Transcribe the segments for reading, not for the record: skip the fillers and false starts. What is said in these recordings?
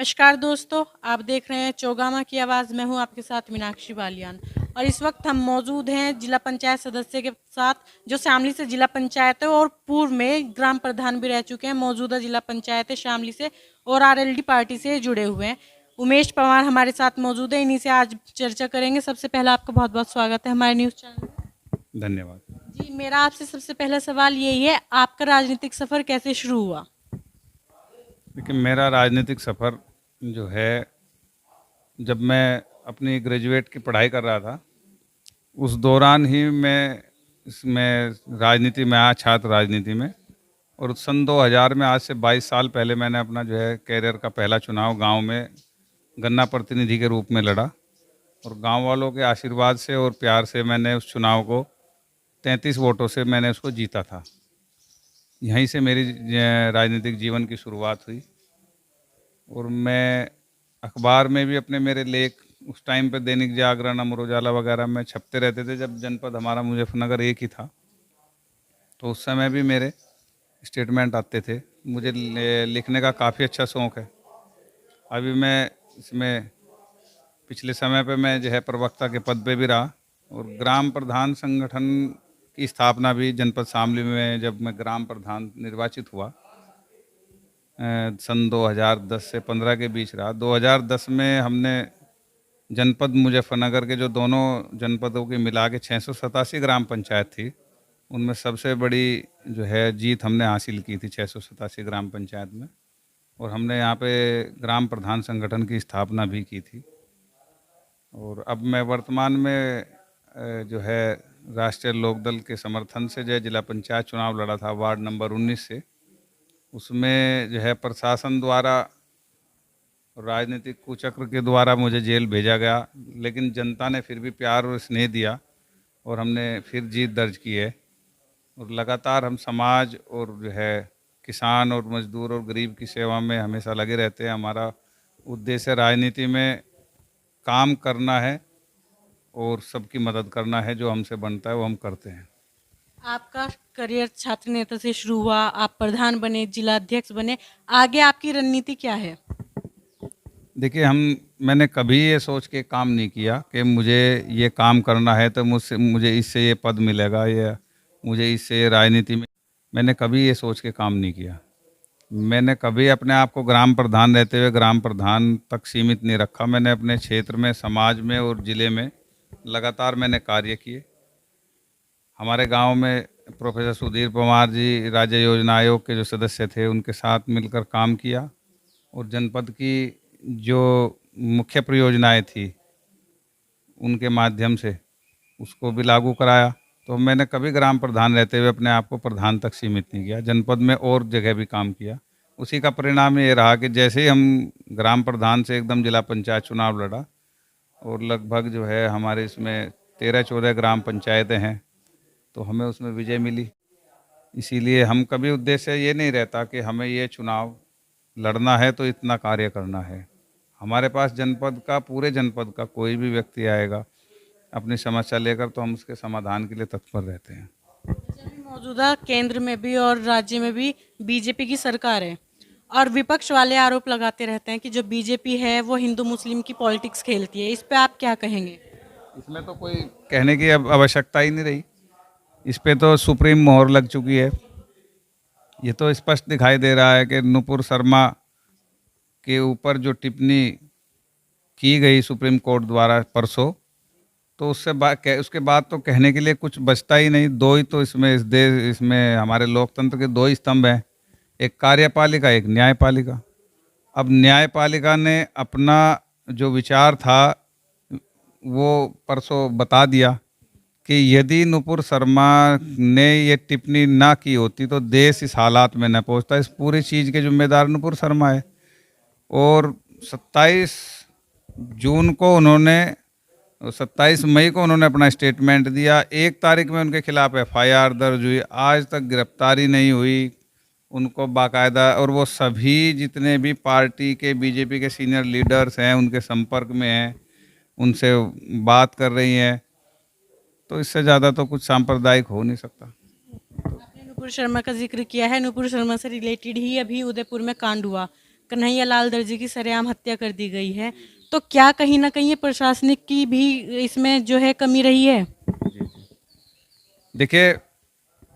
नमस्कार दोस्तों, आप देख रहे हैं चौगामा की आवाज़। मैं हूं आपके साथ मीनाक्षी बालियान और इस वक्त हम मौजूद हैं जिला पंचायत सदस्य के साथ जो शामली से जिला पंचायत है और पूर्व में ग्राम प्रधान भी रह चुके हैं। मौजूदा जिला पंचायत है शामली से और आरएलडी पार्टी से जुड़े हुए हैं। उमेश पवार हमारे साथ मौजूद है, इन्हीं से आज चर्चा करेंगे। सबसे पहला आपका बहुत बहुत स्वागत है हमारे न्यूज़ चैनल में। धन्यवाद। जी, मेरा आपसे सबसे पहला सवाल यही है, आपका राजनीतिक सफ़र कैसे शुरू हुआ? देखिए, मेरा राजनीतिक सफ़र जो है, जब मैं अपनी ग्रेजुएट की पढ़ाई कर रहा था उस दौरान ही मैं इसमें राजनीति में आया, छात्र राजनीति में। और सन 2000 में, आज से 22 साल पहले, मैंने अपना जो है कैरियर का पहला चुनाव गांव में गन्ना प्रतिनिधि के रूप में लड़ा और गांव वालों के आशीर्वाद से और प्यार से मैंने उस चुनाव को 33 वोटों से मैंने उसको जीता था। यहीं से मेरी राजनीतिक जीवन की शुरुआत हुई और मैं अखबार में भी अपने मेरे लेख उस टाइम पे दैनिक जागरण, अमर उजाला वगैरह में छपते रहते थे। जब जनपद हमारा मुजफ्फरनगर एक ही था तो उस समय भी मेरे स्टेटमेंट आते थे। मुझे लिखने का काफ़ी अच्छा शौक़ है। अभी मैं इसमें पिछले समय पे मैं जो है प्रवक्ता के पद पे भी रहा और ग्राम प्रधान संगठन की स्थापना भी जनपद शामली में, जब मैं ग्राम प्रधान निर्वाचित हुआ सन 2010 से 15 के बीच रहा। 2010 में हमने जनपद मुजफ्फरनगर के जो दोनों जनपदों की मिला के 687 ग्राम पंचायत थी, उनमें सबसे बड़ी जो है जीत हमने हासिल की थी 687 ग्राम पंचायत में। और हमने यहाँ पे ग्राम प्रधान संगठन की स्थापना भी की थी। और अब मैं वर्तमान में जो है राष्ट्रीय लोकदल के समर्थन से जो है जिला पंचायत चुनाव लड़ा था वार्ड नंबर 19 से। उसमें जो है प्रशासन द्वारा, राजनीतिक कुचक्र के द्वारा मुझे जेल भेजा गया, लेकिन जनता ने फिर भी प्यार और स्नेह दिया और हमने फिर जीत दर्ज की है। और लगातार हम समाज और जो है किसान और मजदूर और गरीब की सेवा में हमेशा लगे रहते हैं। हमारा उद्देश्य राजनीति में काम करना है और सबकी मदद करना है। जो हमसे बनता है वो हम करते हैं। आपका करियर छात्र नेता से शुरू हुआ, आप प्रधान बने, जिला अध्यक्ष बने, आगे आपकी रणनीति क्या है? देखिए, मैंने कभी ये सोच के काम नहीं किया कि मुझे ये काम करना है तो मुझे इससे ये पद मिलेगा या मुझे इससे राजनीति में, मैंने कभी ये सोच के काम नहीं किया। मैंने कभी अपने आप को ग्राम प्रधान रहते हुए ग्राम प्रधान तक सीमित नहीं रखा। मैंने अपने क्षेत्र में, समाज में और ज़िले में लगातार मैंने कार्य किए। हमारे गांव में प्रोफेसर सुधीर पवार जी राज्य योजना आयोग के जो सदस्य थे, उनके साथ मिलकर काम किया और जनपद की जो मुख्य परियोजनाएं थी उनके माध्यम से उसको भी लागू कराया। तो मैंने कभी ग्राम प्रधान रहते हुए अपने आप को प्रधान तक सीमित नहीं किया, जनपद में और जगह भी काम किया। उसी का परिणाम ये रहा कि जैसे ही हम ग्राम प्रधान से एकदम जिला पंचायत चुनाव लड़ा और लगभग जो है हमारे इसमें 13-14 ग्राम पंचायतें हैं, तो हमें उसमें विजय मिली। इसीलिए हम कभी उद्देश्य ये नहीं रहता कि हमें ये चुनाव लड़ना है तो इतना कार्य करना है। हमारे पास जनपद का, पूरे जनपद का कोई भी व्यक्ति आएगा अपनी समस्या लेकर तो हम उसके समाधान के लिए तत्पर रहते हैं। अभी मौजूदा केंद्र में भी और राज्य में भी बीजेपी की सरकार है और विपक्ष वाले आरोप लगाते रहते हैं कि जो बीजेपी है वो हिंदू मुस्लिम की पॉलिटिक्स खेलती है। इस पे आप क्या कहेंगे? इसमें तो कोई कहने की अब आवश्यकता ही नहीं रही। इस पे तो सुप्रीम मोहर लग चुकी है। ये तो स्पष्ट दिखाई दे रहा है कि नुपुर शर्मा के ऊपर जो टिप्पणी की गई सुप्रीम कोर्ट द्वारा परसों, तो उसके बाद तो कहने के लिए कुछ बचता ही नहीं। दो ही तो इसमें हमारे लोकतंत्र के दो ही स्तंभ हैं, एक कार्यपालिका, एक न्यायपालिका। अब न्यायपालिका ने अपना जो विचार था वो परसों बता दिया कि यदि नुपुर शर्मा ने ये टिप्पणी ना की होती तो देश इस हालात में न पहुंचता। इस पूरी चीज़ के जिम्मेदार नुपुर शर्मा है। और 27 मई को उन्होंने अपना स्टेटमेंट दिया। 1 तारीख में उनके खिलाफ एफआईआर दर्ज हुई, आज तक गिरफ्तारी नहीं हुई उनको बाकायदा। और वो सभी जितने भी पार्टी के, बीजेपी के सीनियर लीडर्स हैं उनके संपर्क में हैं, उनसे बात कर रही हैं। तो इससे ज़्यादा तो कुछ सांप्रदायिक हो नहीं सकता। आपने नुपुर शर्मा का जिक्र किया है, नुपुर शर्मा से रिलेटेड ही अभी उदयपुर में कांड हुआ। कन्हैया लाल दर्जी की सरेआम हत्या कर दी गई है, तो क्या कहीं ना कहीं ये प्रशासनिक की भी इसमें जो है कमी रही है? जी जी। देखिए,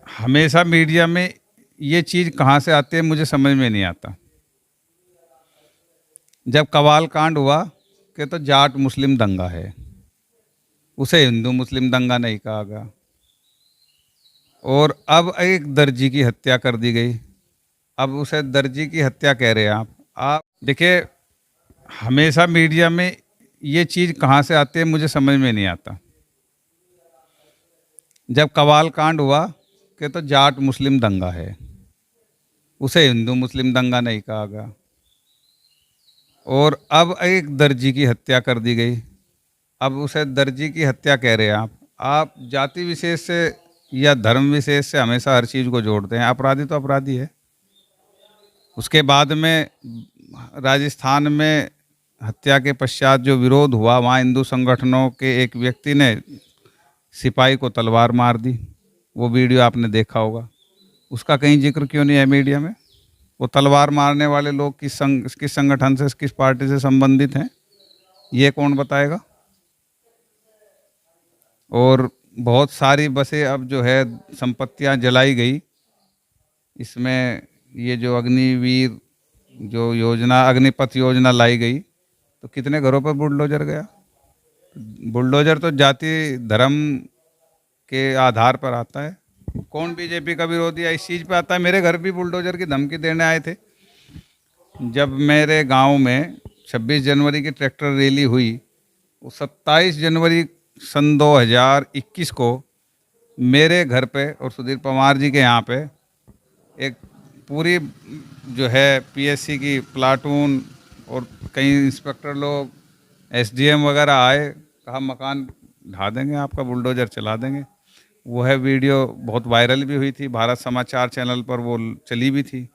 हमेशा मीडिया में ये चीज़ कहाँ से आती है मुझे समझ में नहीं आता। जब कवाल कांड हुआ कि तो जाट मुस्लिम दंगा है, उसे हिंदू मुस्लिम दंगा नहीं कहा गया। और अब एक दर्जी की हत्या कर दी गई, अब उसे दर्जी की हत्या कह रहे हैं आप देखिए, हमेशा मीडिया में ये चीज़ कहाँ से आती है मुझे समझ में नहीं आता। जब कवाल कांड हुआ कि तो जाट मुस्लिम दंगा है, उसे हिंदू मुस्लिम दंगा नहीं कहा गया। और अब एक दर्जी की हत्या कर दी गई, अब उसे दर्जी की हत्या कह रहे हैं आप जाति विशेष से या धर्म विशेष से हमेशा हर चीज़ को जोड़ते हैं। अपराधी तो अपराधी है। उसके बाद में राजस्थान में हत्या के पश्चात जो विरोध हुआ, वहाँ हिंदू संगठनों के एक व्यक्ति ने सिपाही को तलवार मार दी। वो वीडियो आपने देखा होगा, उसका कहीं जिक्र क्यों नहीं है मीडिया में? वो तलवार मारने वाले लोग किस संगठन से, किस पार्टी से संबंधित हैं, ये कौन बताएगा? और बहुत सारी बसें अब जो है संपत्तियां जलाई गई। इसमें ये जो अग्निवीर जो योजना, अग्निपथ योजना लाई गई, तो कितने घरों पर बुलडोजर गया? बुलडोजर तो जाति धर्म के आधार पर आता है। कौन बीजेपी का विरोधी है इस चीज़ पे आता है? मेरे घर भी बुलडोजर की धमकी देने आए थे। जब मेरे गांव में 26 जनवरी की ट्रैक्टर रैली हुई, वो 27 जनवरी सन 2021 को मेरे घर पे और सुधीर पवार जी के यहाँ पे एक पूरी जो है पीएससी की प्लाटून और कई इंस्पेक्टर लोग, एसडीएम वगैरह आए, कहा मकान ढा देंगे, आपका बुलडोजर चला देंगे। वो है वीडियो बहुत वायरल भी हुई थी, भारत समाचार चैनल पर वो चली भी थी।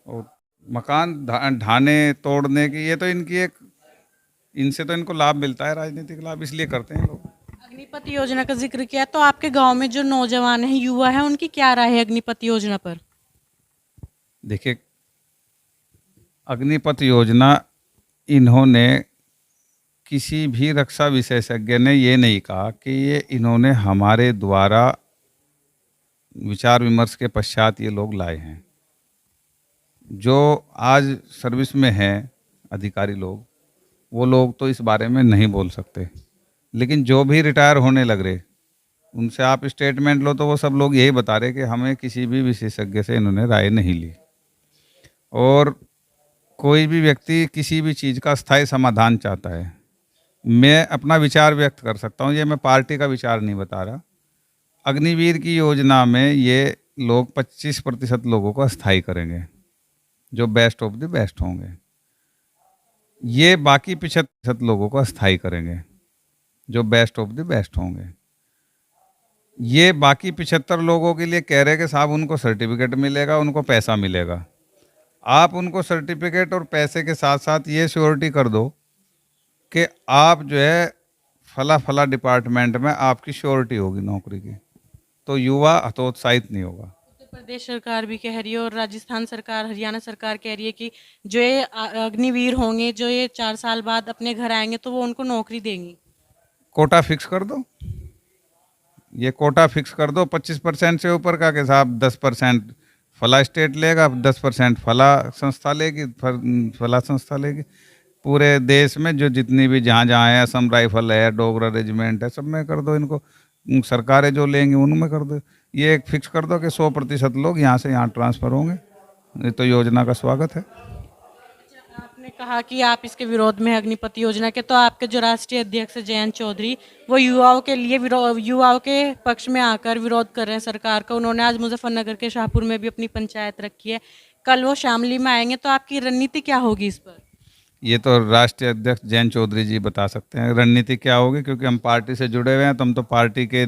और मकान ढाने तोड़ने की, ये तो इनकी एक, इनसे तो इनको लाभ मिलता है, राजनीतिक लाभ, इसलिए करते हैं लोग। अग्निपथ योजना का जिक्र किया, तो आपके गांव में जो नौजवान हैं, युवा हैं, उनकी क्या राय है अग्निपथ योजना पर? देखिए, अग्निपथ योजना, इन्होंने किसी भी रक्षा विशेषज्ञ ने ये नहीं कहा कि ये इन्होंने हमारे द्वारा विचार विमर्श के पश्चात ये लोग लाए हैं। जो आज सर्विस में हैं अधिकारी लोग, वो लोग तो इस बारे में नहीं बोल सकते, लेकिन जो भी रिटायर होने लग रहे, उनसे आप स्टेटमेंट लो तो वो सब लोग यही बता रहे कि हमें किसी भी विशेषज्ञ से इन्होंने राय नहीं ली। और कोई भी व्यक्ति किसी भी चीज़ का स्थायी समाधान चाहता है, मैं अपना विचार व्यक्त कर सकता हूँ, ये मैं पार्टी का विचार नहीं बता रहा। अग्निवीर की योजना में ये लोग 25% लोगों को अस्थायी करेंगे, जो बेस्ट ऑफ द बेस्ट होंगे। ये बाकी 75% लोगों को अस्थायी करेंगे, जो बेस्ट ऑफ द बेस्ट होंगे। ये बाकी 75 लोगों के लिए कह रहे हैं कि साहब उनको सर्टिफिकेट मिलेगा, उनको पैसा मिलेगा। आप उनको सर्टिफिकेट और पैसे के साथ साथ ये श्योरिटी कर दो कि आप जो है फला फला डिपार्टमेंट में आपकी श्योरिटी होगी नौकरी की, तो युवा हतोत्साहित नहीं होगा। उत्तर प्रदेश सरकार भी कह रही है और राजस्थान सरकार, हरियाणा सरकार कह रही है कि जो ये अग्निवीर होंगे, जो ये 4 साल बाद अपने घर आएंगे, तो वो उनको नौकरी देंगी। कोटा फिक्स कर दो, ये कोटा फिक्स कर दो 25% से ऊपर का, कि साहब 10% फला स्टेट लेगा, 10% फला संस्था लेगी, फला संस्था लेगी। पूरे देश में जो जितनी भी जहाँ जहाँ है, असम राइफल है, डोगरा रेजिमेंट है, सब में कर दो इनको। सरकारें जो लेंगी उनमें कर दो। ये एक फिक्स कर दो कि 100% लोग यहाँ से यहाँ ट्रांसफ़र होंगे। ये तो योजना का स्वागत है। आपने कहा कि आप इसके विरोध में हैं अग्निपथ योजना के, तो आपके जो राष्ट्रीय अध्यक्ष जयंत चौधरी, वो युवाओं के लिए युवाओं के पक्ष में आकर विरोध कर रहे हैं सरकार का। उन्होंने आज मुजफ्फरनगर के शाहपुर में भी अपनी पंचायत रखी है, कल वो शामली में आएंगे, तो आपकी रणनीति क्या होगी इस पर? ये तो राष्ट्रीय अध्यक्ष जयंत चौधरी जी बता सकते हैं रणनीति क्या होगी, क्योंकि हम पार्टी से जुड़े हुए हैं, तो हम तो पार्टी के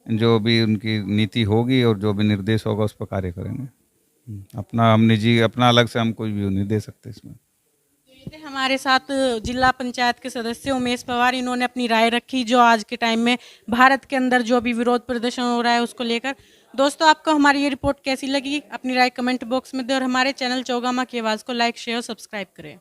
जो भी उनकी नीति होगी और जो भी निर्देश होगा उस पर कार्य करेंगे। अपना हम निजी, अपना अलग से हम कोई व्यू नहीं दे सकते इसमें। थे हमारे साथ जिला पंचायत के सदस्य उमेश पवार। इन्होंने अपनी राय रखी जो आज के टाइम में भारत के अंदर जो भी विरोध प्रदर्शन हो रहा है उसको लेकर। दोस्तों, आपको हमारी ये रिपोर्ट कैसी लगी? अपनी राय कमेंट बॉक्स में दें और हमारे चैनल चौगामा की आवाज़ को लाइक शेयर सब्सक्राइब करें।